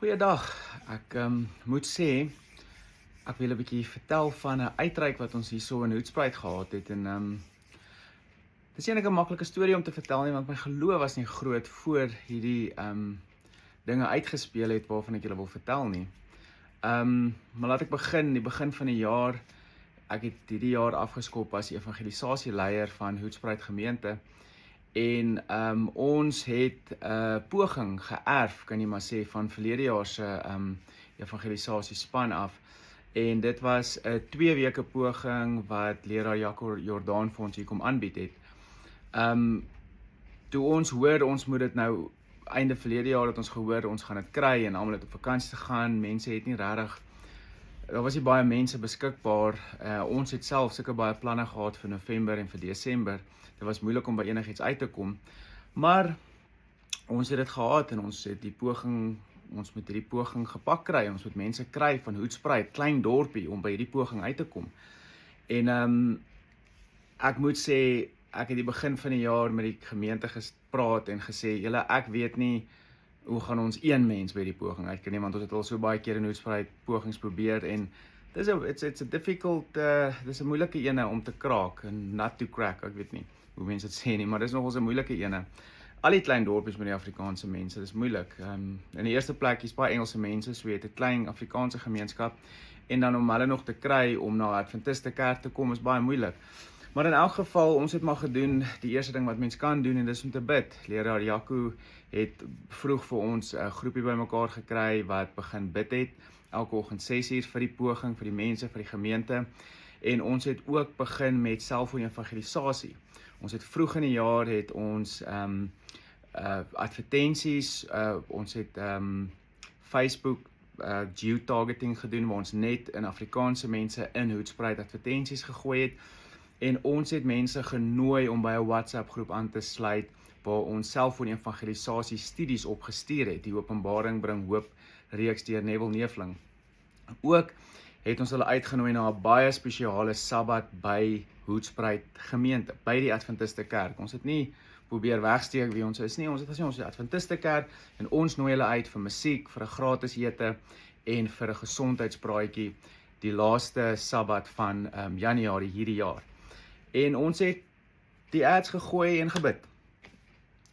Goeiedag, ek moet sê, ek wil 'n bietjie vertel van 'n uitreik wat ons hierso in Hoedspruit gehad het en dis eintlik 'n maklike storie om te vertel nie, want my geloof was nie groot voor hierdie dinge uitgespeel het waarvan ek julle wil vertel nie. Maar laat ek begin, die begin van die jaar. Ek het hierdie jaar afgeskop as evangelisasieleier van Hoedspruit gemeente. En ons het 'n poging geërf, kan jy maar sê, van verlede jaar se evangelisasiespan af. En dit was 'n 2 weke poging wat leraar Jaco Jordaan vir ons hier kom aanbied het. Toe ons hoor, ons moet dit nou, einde verlede jaar het ons gehoor, ons gaan dit kry en almal het op vakansie te gaan, mense het nie regtig, daar was nie baie mense beskikbaar. Ons het self sulke baie planne gehad vir November en vir Desember. Dit was moeilik om by enigiets uit te kom. Maar ons het dit gehad en ons het ons moet hierdie poging gepak kry. Ons moet mense kry van Hoedspruit, klein dorpie, om by hierdie poging uit te kom. En ek moet sê, ek het die begin van die jaar met die gemeente gepraat en gesê, julle, ek weet nie hoe gaan ons een mens by die poging uitkry nie, want ons het al so baie keer in Hoedspruit pogings probeer en it's a difficult, dis 'n moeilike ene om te kraak, en not to crack, ek weet nie hoe mense dit sê nie, maar dis nogals 'n moeilike ene. Al die klein dorpies met die Afrikaanse mense, dis moeilik. In die eerste plek is baie Engelse mense, so jy het 'n klein Afrikaanse gemeenskap, en dan om hulle nog te kry om na Adventiste kerk te kom is baie moeilik. Maar in elk geval, ons het maar gedoen die eerste ding wat mens kan doen, en dis om te bid. Leraar Jaco het vroeg vir ons 'n groepie bymekaar gekry wat begin bid het, elke oggend 6:00 vir die poging, vir die mense, vir die gemeente. En ons het ook begin met selfoon evangelisasie. Ons het vroeg in die jaar het ons advertensies, ons het Facebook geotargeting gedoen, waar ons net in Afrikaanse mense in Hoedspruit advertensies gegooi het. En ons het mense genooi om by 'n WhatsApp groep aan te sluit, waar ons selfoon evangelisasie studies opgestuur het. Die Openbaring bring hoop reeks deur Neville Neefling. Ook het ons hulle uitgenooi na 'n baie spesiale Sabbat by Hoedspruit gemeente, by die Adventiste kerk. Ons het nie probeer wegsteek wie ons is nie, ons het gesê ons is Adventiste kerk, en ons nooi hulle uit vir musiek, vir 'n gratis ete en vir 'n gesondheidspraatjie die laaste Sabbat van Januarie hierdie jaar. En ons het die ads gegooi en gebid.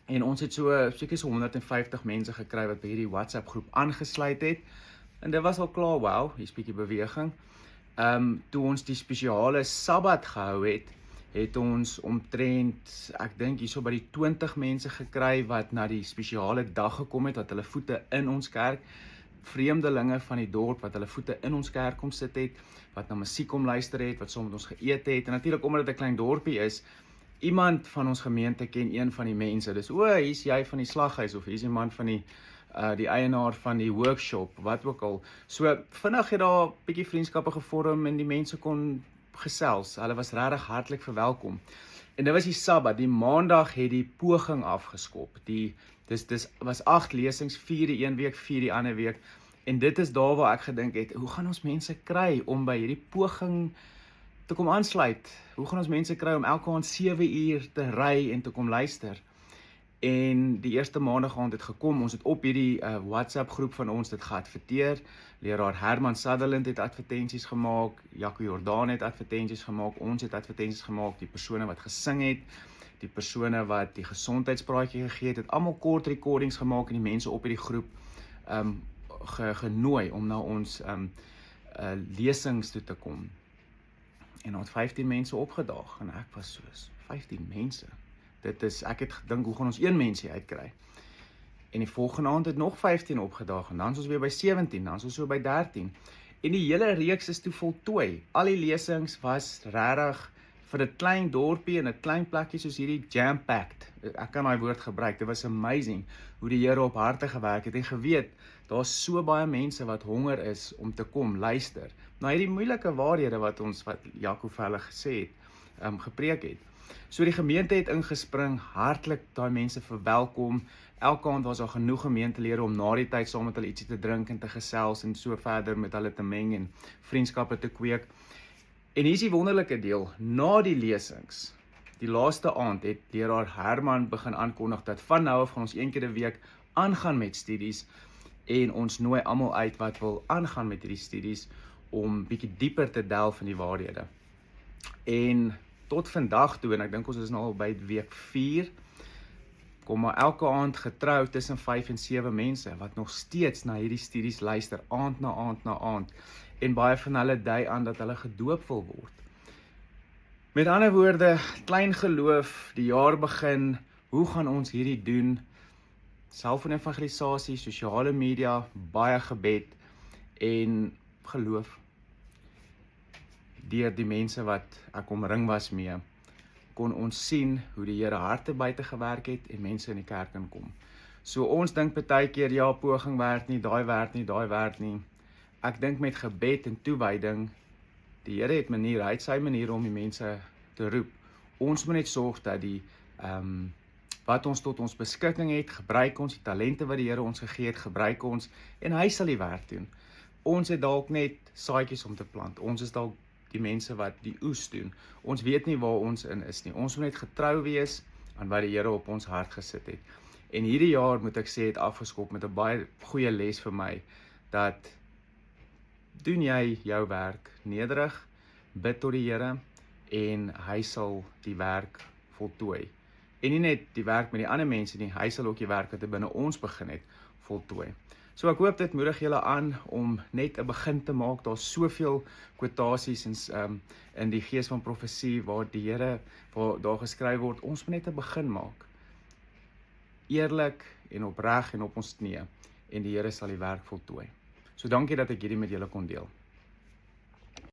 En ons het seker so 150 mense gekry wat by hierdie WhatsApp groep aangesluit het. En dit was al klaar, wow, hier's 'n bietjie beweging. Toe ons die spesiale Sabbat gehou het, het ons omtrent, ek dink hierso by die 20 mense gekry wat na die spesiale dag gekom het, wat hulle voete in ons kerk, vreemdelinge van die dorp wat hulle voete in ons kerk kom sit het, wat na musiek kom luister het, wat saam met ons geëet het, en natuurlik omdat dit 'n klein dorpie is, iemand van ons gemeente ken een van die mense, dis, hier's jy van die slaghuis, of hier's die man van die eienaar van die workshop, wat ook al. So vinnig het daar 'n bietjie vriendskappe gevorm en die mense kon gesels, hulle was regtig hartlik verwelkom. En dit was die Sabbat, die Maandag het die poging afgeskop. Dis was 8 lesings, 4 die een week, 4 die ander week. En dit is daar waar ek gedink het, hoe gaan ons mense kry om by hierdie poging te kom aansluit? Hoe gaan ons mense kry om elke aand 7 uur te ry en te kom luister? En die eerste Maandag aand het gekom, ons het op hierdie WhatsApp groep van ons dit geadverteer. Leraar Herman Sutherland het advertensies gemaak, Jaco Jordaan het advertensies gemaak, ons het advertensies gemaak, die persone wat gesing het, die persone wat die gesondheidspraatjie gegee het, almal kort recordings gemaak en die mense op hierdie groep genooi om na ons lesings toe te kom. En daar het 15 mense opgedaag en ek was soos 15 mense. Ek het gedink, hoe gaan ons een mens hier uitkry? En die volgende aand het nog 15 opgedaag, en dan is ons weer by 17, dan is ons so by 13. En die hele reeks is toe voltooi. Al die lesings was regtig vir 'n klein dorpie en 'n klein plekkie soos hierdie jam-packed. Ek kan daai woord gebruik, dit was amazing, hoe die Here op harte gewerk het, en geweet, daar's so baie mense wat honger is om te kom luister. Nou hierdie moeilike waarhede wat Jaco vir hulle gesê het, gepreek het. So die gemeente het ingespring, hartlik daai mense verwelkom. Elke aand was daar genoeg gemeentelede om na die tyd saam met hulle ietsie te drink en te gesels en so verder met hulle te meng en vriendskappe te kweek. En hier is die wonderlike deel, na die lesings, die laaste aand het leraar Herman begin aankondig dat van nou af gaan ons een keer 'n week aangaan met studies. en ons nooi almal uit wat wil aangaan met hierdie studies om bietjie dieper te delf in die waarhede. En tot vandag toe, en ek dink ons is nou al by week 4, kom maar elke aand getrou tussen 5 en 7 mense wat nog steeds na hierdie studies luister, aand na aand na aand, en baie van hulle dui aan dat hulle gedoop wil word. Met ander woorde, klein geloof, die jaar begin, hoe gaan ons hierdie doen? Selfoon-evangelisasie, sosiale media, baie gebed en geloof. Deur die mense wat ek omring was mee, kon ons sien hoe die Here harte buite gewerk het en mense in die kerk inkom. So ons dink baie keer, ja, poging werk nie, daai werk nie, daai werk nie. Ek dink met gebed en toewyding, die Here het maniere, hy het sy maniere om die mense te roep. Ons moet net sorg dat die wat ons tot ons beskikking het, gebruik ons, die talente wat die Here ons gegee het, gebruik ons, en hy sal die werk doen. Ons het dalk net saadjies om te plant, ons is dalk die mense wat die oes doen. Ons weet nie waar ons in is nie. Ons moet net getrou wees aan wat die Here op ons hart gesit het. En hierdie jaar, moet ek sê, het afgeskop met 'n baie goeie les vir my, dat doen jy jou werk nederig, bid tot die Here, en hy sal die werk voltooi. En nie net die werk met die ander mense nie, hy sal ook die werk wat hy binne ons begin het, voltooi. So ek hoop dit moedig julle aan om net 'n begin te maak. Daar's soveel kwotasies in die gees van profesie waar die Here, waar daar geskryf word, ons moet net 'n begin maak. Eerlik en opreg en op ons knieë, en die Here sal die werk voltooi. So dankie dat ek hierdie met julle kon deel.